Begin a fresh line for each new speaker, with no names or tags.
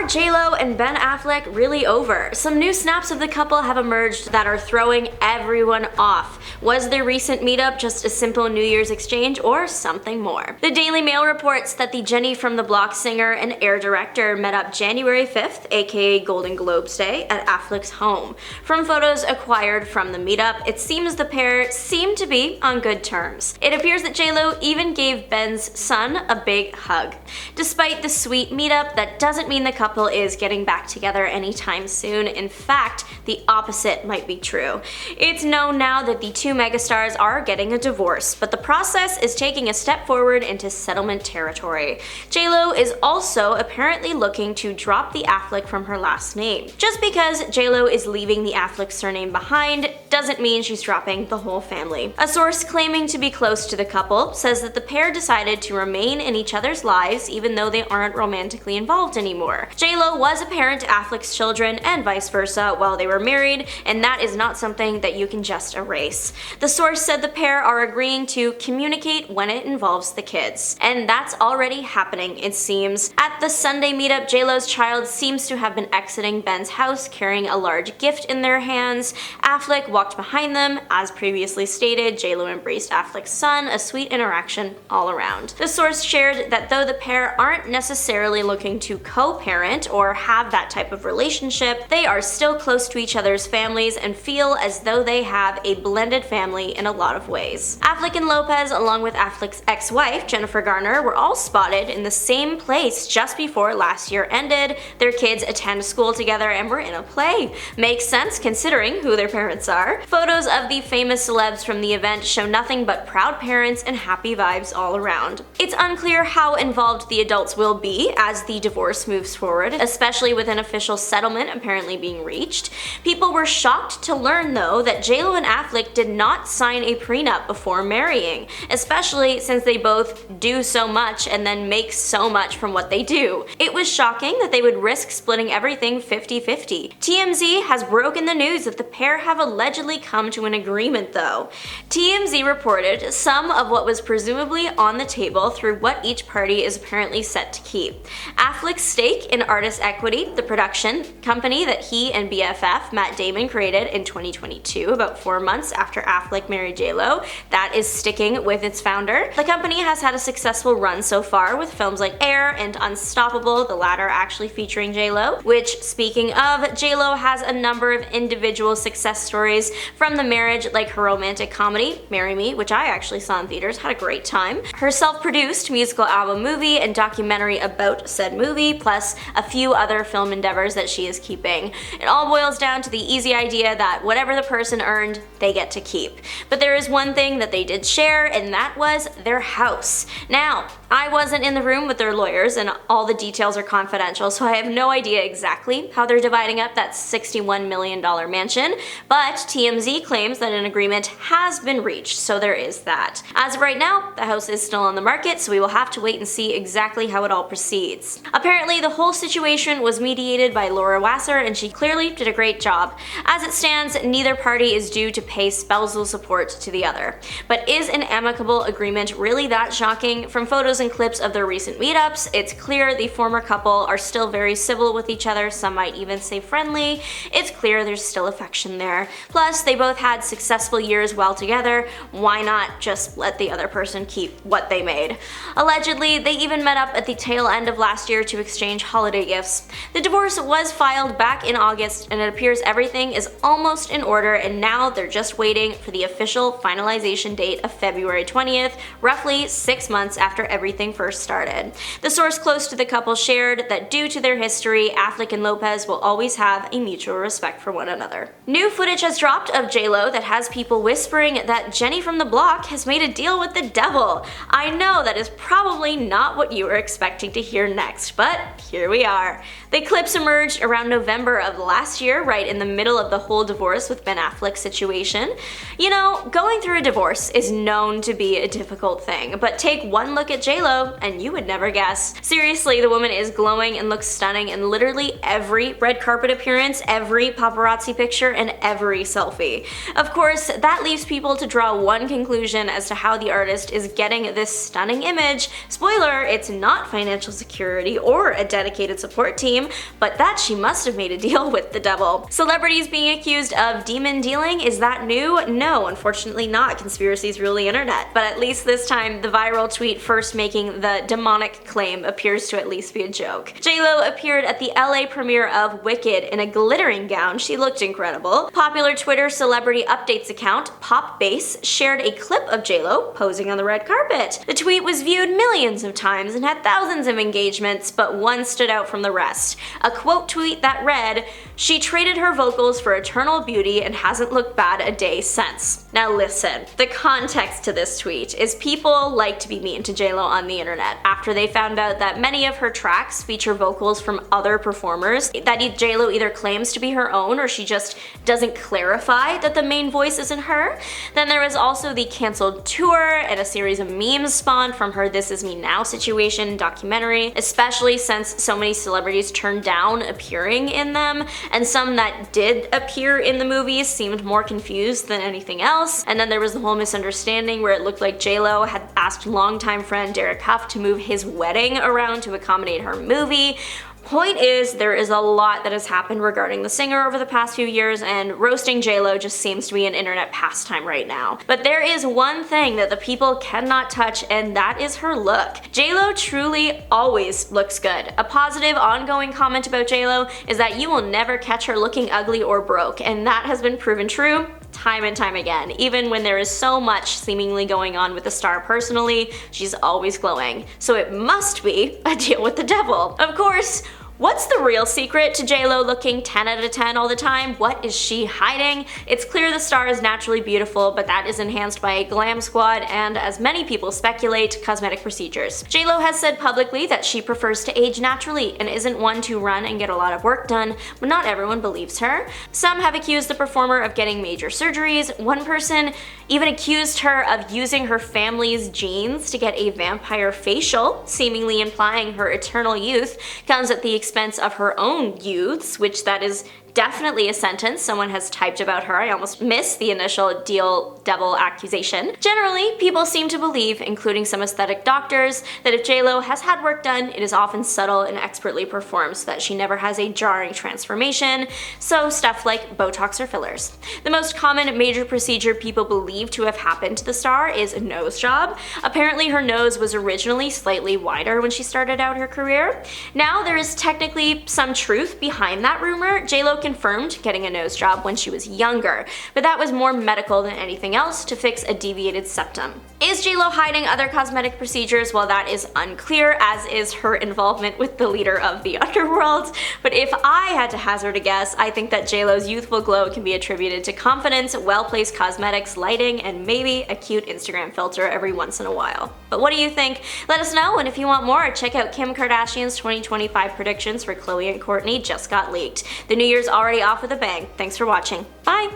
Are J.Lo and Ben Affleck really over? Some new snaps of the couple have emerged that are throwing everyone off. Was their recent meetup just a simple New Year's exchange or something more? The Daily Mail reports that the Jenny from the Block singer and Air director met up January 5th, aka Golden Globes Day, at Affleck's home. From photos acquired from the meetup, it seems the pair seemed to be on good terms. It appears that J.Lo even gave Ben's son a big hug. Despite the sweet meetup, that doesn't mean the couple is getting back together anytime soon. In fact, the opposite might be true. It's known now that the two megastars are getting a divorce, but the process is taking a step forward into settlement territory. J.Lo is also apparently looking to drop the Affleck from her last name. Just because J.Lo is leaving the Affleck surname behind doesn't mean she's dropping the whole family. A source claiming to be close to the couple says that the pair decided to remain in each other's lives even though they aren't romantically involved anymore. J.Lo was a parent to Affleck's children and vice versa while they were married, and that is not something that you can just erase. The source said the pair are agreeing to communicate when it involves the kids. And that's already happening, it seems. At the Sunday meetup, J.Lo's child seems to have been exiting Ben's house carrying a large gift in their hands. Affleck walked behind them. As previously stated, J.Lo embraced Affleck's son, a sweet interaction all around. The source shared that though the pair aren't necessarily looking to co-parent or have that type of relationship, they are still close to each other's families and feel as though they have a blended family in a lot of ways. Affleck and Lopez, along with Affleck's ex-wife, Jennifer Garner, were all spotted in the same place just before last year ended. Their kids attend school together and were in a play. Makes sense considering who their parents are. Photos of the famous celebs from the event show nothing but proud parents and happy vibes all around. It's unclear how involved the adults will be as the divorce moves forward, especially with an official settlement apparently being reached. People were shocked to learn, though, that J.Lo and Affleck did not sign a prenup before marrying, especially since they both do so much and then make so much from what they do. It was shocking that they would risk splitting everything 50-50. TMZ has broken the news that the pair have allegedly come to an agreement, though. TMZ reported some of what was presumably on the table through what each party is apparently set to keep. Affleck's stake in Artist Equity, the production company that he and BFF Matt Damon created in 2022, about 4 months after Affleck married J.Lo, that is sticking with its founder. The company has had a successful run so far with films like Air and Unstoppable, the latter actually featuring J.Lo, which, speaking of, J.Lo has a number of individual success stories from the marriage, like her romantic comedy, Marry Me, which I actually saw in theaters, had a great time, her self-produced musical album movie and documentary about said movie, plus a few other film endeavors that she is keeping. It all boils down to the easy idea that whatever the person earned, they get to keep. But there is one thing that they did share, and that was their house. Now, I wasn't in the room with their lawyers, and all the details are confidential, so I have no idea exactly how they're dividing up that $61 million mansion, but TMZ claims that an agreement has been reached, so there is that. As of right now, the house is still on the market, so we will have to wait and see exactly how it all proceeds. Apparently, the whole situation was mediated by Laura Wasser, and she clearly did a great job. As it stands, neither party is due to pay spousal support to the other. But is an amicable agreement really that shocking? From photos and clips of their recent meetups, it's clear the former couple are still very civil with each other, some might even say friendly. It's clear there's still affection there. Plus, they both had successful years well together. Why not just let the other person keep what they made? Allegedly, they even met up at the tail end of last year to exchange holiday gifts. The divorce was filed back in August, and it appears everything is almost in order, and now they're just waiting for the official finalization date of February 20th, roughly 6 months after everything first started. The source close to the couple shared that due to their history, Affleck and Lopez will always have a mutual respect for one another. New footage has dropped of J.Lo that has people whispering that Jenny from the Block has made a deal with the devil. I know that is probably not what you were expecting to hear next, but here we are. The clips emerged around November of last year, right in the middle of the whole divorce with Ben Affleck's situation. You know, going through a divorce is known to be a difficult thing, but take one look at J.Lo J.Lo, and you would never guess. Seriously, the woman is glowing and looks stunning in literally every red carpet appearance, every paparazzi picture, and every selfie. Of course, that leaves people to draw one conclusion as to how the artist is getting this stunning image. Spoiler, it's not financial security or a dedicated support team, but that she must have made a deal with the devil. Celebrities being accused of demon dealing, is that new? No, unfortunately not. Conspiracies rule the internet. But at least this time, the viral tweet first making the demonic claim appears to at least be a joke. J.Lo appeared at the LA premiere of Wicked in a glittering gown. She looked incredible. Popular Twitter celebrity updates account, Pop Base, shared a clip of J.Lo posing on the red carpet. The tweet was viewed millions of times and had thousands of engagements, but one stood out from the rest. A quote tweet that read, "She traded her vocals for eternal beauty and hasn't looked bad a day since." Now listen, the context to this tweet is people like to be mean to J.Lo on the internet after they found out that many of her tracks feature vocals from other performers that J.Lo either claims to be her own or she just doesn't clarify that the main voice isn't her. Then there was also the canceled tour and a series of memes spawned from her This Is Me Now situation documentary, especially since so many celebrities turned down appearing in them, and some that did appear in the movies seemed more confused than anything else. And then there was the whole misunderstanding where it looked like J.Lo had asked longtime friend Derek Huff to move his wedding around to accommodate her movie. Point is, there is a lot that has happened regarding the singer over the past few years, and roasting J.Lo just seems to be an internet pastime right now. But there is one thing that the people cannot touch, and that is her look. J.Lo truly always looks good. A positive, ongoing comment about J.Lo is that you will never catch her looking ugly or broke, and that has been proven true time and time again. Even when there is so much seemingly going on with the star personally, she's always glowing. So it must be a deal with the devil. Of course, what's the real secret to J.Lo looking 10 out of 10 all the time? What is she hiding? It's clear the star is naturally beautiful, but that is enhanced by a glam squad and, as many people speculate, cosmetic procedures. J.Lo has said publicly that she prefers to age naturally and isn't one to run and get a lot of work done, but not everyone believes her. Some have accused the performer of getting major surgeries. One person even accused her of using her family's genes to get a vampire facial, seemingly implying her eternal youth comes at the expense of her own youths, which that is definitely a sentence someone has typed about her. I almost missed the initial devil accusation. Generally, people seem to believe, including some aesthetic doctors, that if J.Lo has had work done, it is often subtle and expertly performed so that she never has a jarring transformation, so stuff like Botox or fillers. The most common major procedure people believe to have happened to the star is a nose job. Apparently her nose was originally slightly wider when she started out her career. Now there is technically some truth behind that rumor. J.Lo confirmed getting a nose job when she was younger, but that was more medical than anything else to fix a deviated septum. Is J.Lo hiding other cosmetic procedures? Well, that is unclear, as is her involvement with the leader of the underworld. But if I had to hazard a guess, I think that J.Lo's youthful glow can be attributed to confidence, well-placed cosmetics, lighting, and maybe a cute Instagram filter every once in a while. But what do you think? Let us know, and if you want more, check out Kim Kardashian's 2025 predictions for Khloe and Kourtney just got leaked. The New Year's already off with a bang. Thanks for watching. Bye!